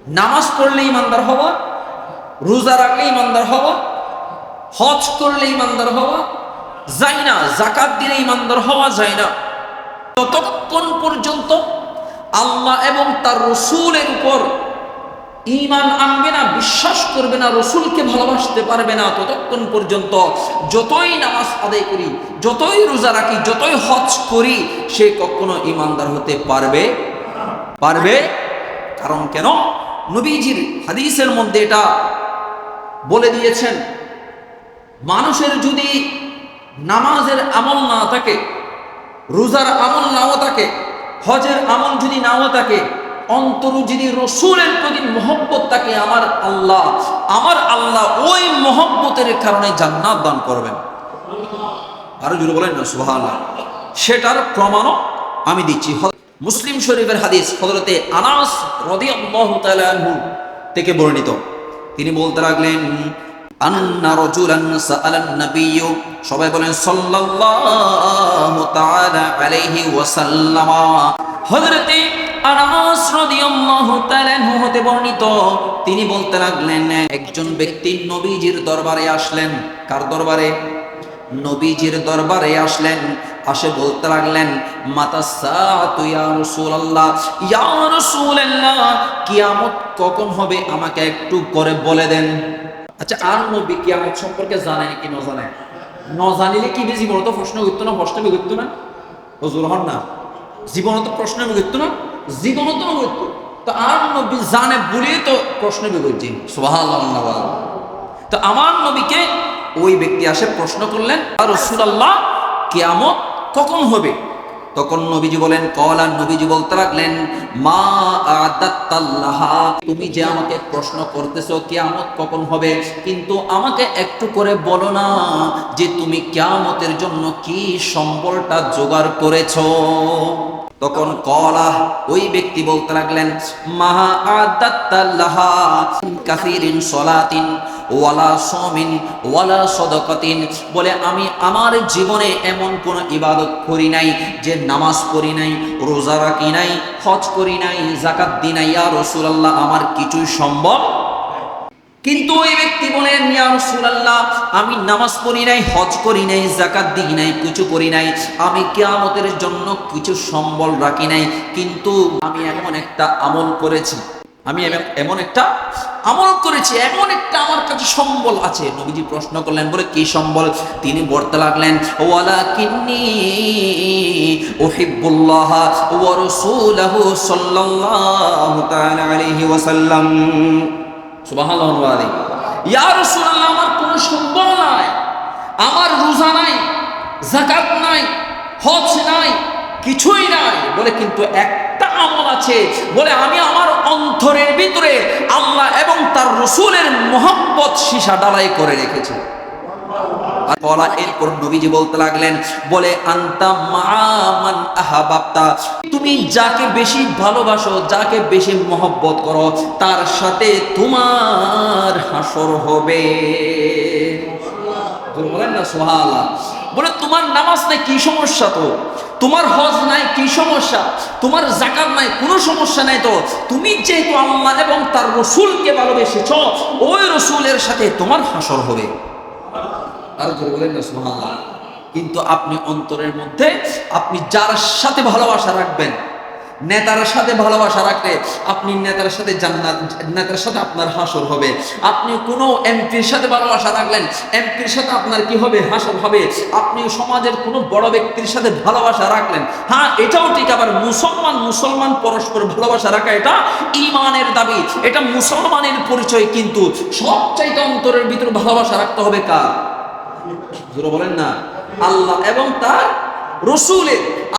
নামাজ পড়লে ইমানদার হওয়া, রোজা রাখলে ইমানদার হওয়া, হজ করলে ইমানদার হওয়া যায় না, যাকাত দিলে ইমানদার হওয়া যায় না ততক্ষণ পর্যন্ত আল্লাহ এবং তার রসুলের উপর ঈমান আনবে না, বিশ্বাস করবে না, রসুলকে ভালোবাসতে পারবে না ততক্ষণ পর্যন্ত যতই নামাজ আদায় করি, যতই রোজা রাখি, যতই হজ করি, সে কখনো ঈমানদার হতে পারবে। কারণ কেন? নবীজির হাদিসের মধ্যে এটা বলে দিয়েছেন, মানুষের যদি নামাজের আমল না থাকে, রোজার আমল নাও থাকে, হজের আমল যদি নাও থাকে, অন্তর যদি রসুলের প্রতি মহব্বত থাকে, আমার আল্লাহ ওই মহব্বতের কারণে জান্নাত দান করবেন। আরো জোরে বলেন না সুবহানাল্লাহ। সেটার প্রমাণও আমি দিচ্ছি। মুসলিম শরীফের হাদিস হযরতে আনাস রাদিয়াল্লাহু তাআলা আনহু থেকে বর্ণিত। তিনি বলতে লাগলেন, আন্না রাজুলান সাআলান নাবিয়্যু, সবাই বলেন সাল্লাল্লাহু তাআলা আলাইহি ওয়াসাল্লাম। হযরতে আনাস রাদিয়াল্লাহু তাআলা আনহু হতে বর্ণিত, তিনি বলতে লাগলেন, একজন ব্যক্তি নবীজির দরবারে আসলেন। কার দরবারে? নবীজির দরবারে আসলেন। আসে বলতে লাগলেন, মাতাসাতু ইয়া রাসূলুল্লাহ, ইয়া রাসূলুল্লাহ, কিয়ামত কখন হবে আমাকে একটু করে বলে দেন। আচ্ছা, আর নবী কিয়ামত সম্পর্কে জানেন কি না জানেন? না জানিলে কি জীবনত প্রশ্ন করতো না? হুজুর হন না, জীবনত প্রশ্ন করতো না, জীবনত করতো। তো আর নবী জানে বলেই তো প্রশ্ন করছি। সুবহানাল্লাহ। তো আমার নবীকে ওই ব্যক্তি আসে প্রশ্ন করলেন, আর রাসূলুল্লাহ কিয়ামত কখন হবে? তখন নবীজি বলেন, কলা, নবীজি বলতে লাগলেন, মা আদাত্তাল্লাহা, তুমি যে আমাকে প্রশ্ন করতেছো কিয়ামত কখন হবে, কিন্তু আমাকে একটু করে বলো না যে তুমি কিয়ামতের জন্য কি সম্বলটা জোগাড় করেছো। তখন কলা, ওই ব্যক্তি বলতে লাগলেন, মাহা আদাত্তাল্লাহা কাসিরিন সলাতিন ওয়ালা সাওমিন ওয়ালা সাদাকাতিন, বলে আমি আমার জীবনে এমন কোন ইবাদত করি নাই, যে নামাজ পড়ি নাই, রোজা রাখি নাই, হজ করি নাই, যাকাত দিই নাই, ইয়া রাসূলুল্লাহ আমার কিছুই সম্ভব। কিন্তু ওই ব্যক্তি বলেন, ইয়া রাসূলুল্লাহ আমি নামাজ পড়ি নাই, হজ করি নাই, যাকাত দিই নাই, কিছু করি নাই, আমি কিয়ামতের জন্য কিছু সম্বল রাখি নাই, কিন্তু আমি এমন একটা আমল করেছি, এমন একটা আমার কাছে সম্বল আছে। নবীজি প্রশ্ন করলেন, বলে কি সম্বল? তিনি বলতে লাগলেন, ওয়ালাকিন্নী উহিব্বুল্লাহ ওয়া রাসূলুহু সাল্লাল্লাহু তাআলা আলাইহি ওয়াসাল্লাম। সুবহানাল্লাহ। ইয়া রাসূলুল্লাহ আমার কোনো সম্বল নাই, আমার রোজা নাই, যাকাত নাই, হজ নাই, কিছুই নাই, বলে কিন্তু একটা আমল আছে, বলে আমি আমার অন্তরের ভিতরে আল্লাহ এবং তার রাসূলের মহব্বত সীসা ডালাই করে রেখেছি। এরপর নবীজি বলতে লাগলেন, বলে আনতা মান আহাবাবতা, তুমি যাকে বেশি ভালোবাসো, যাকে বেশি মহব্বত করো, তার সাথে তোমার হাসর হবে। বলেন না সুবহানাল্লাহ। বলে তোমার নামাজ নাই, কি সমস্যা? তো তোমার হজ নাই, কি সমস্যা? তোমার যাকাত নাই, কোনো সমস্যা নাই। তো তুমি যেহেতু আল্লাহ এবং তার রাসূলকে ভালোবেসেছো, ওই রাসূলের সাথে তোমার হাসর হবে। আর বলেন না সুবহানাল্লাহ। কিন্তু আপনি অন্তরের মধ্যে আপনি যার সাথে ভালোবাসা রাখবেন, নেতার সাথে ভালোবাসা রাখলে আপনি নেতার সাথে জান্নাত, নেতার সাথে আপনার হাসর হবে। আপনি কোনো এমপির সাথে ভালোবাসা রাখলেন, এমপির সাথে আপনার কি হবে? হাসর হবে। আপনি সমাজের কোনো বড় ব্যক্তির সাথে ভালোবাসা রাখলেন, হ্যাঁ এটাও ঠিক। আবার মুসলমান পরস্পর ভালোবাসা রাখা এটা ঈমানের দাবি, এটা মুসলমানের পরিচয়। কিন্তু সবচাইতে অন্তরের ভিতরে ভালোবাসা রাখতে হবে কার? বলেন না, আল্লাহ এবং তার রাসূলের।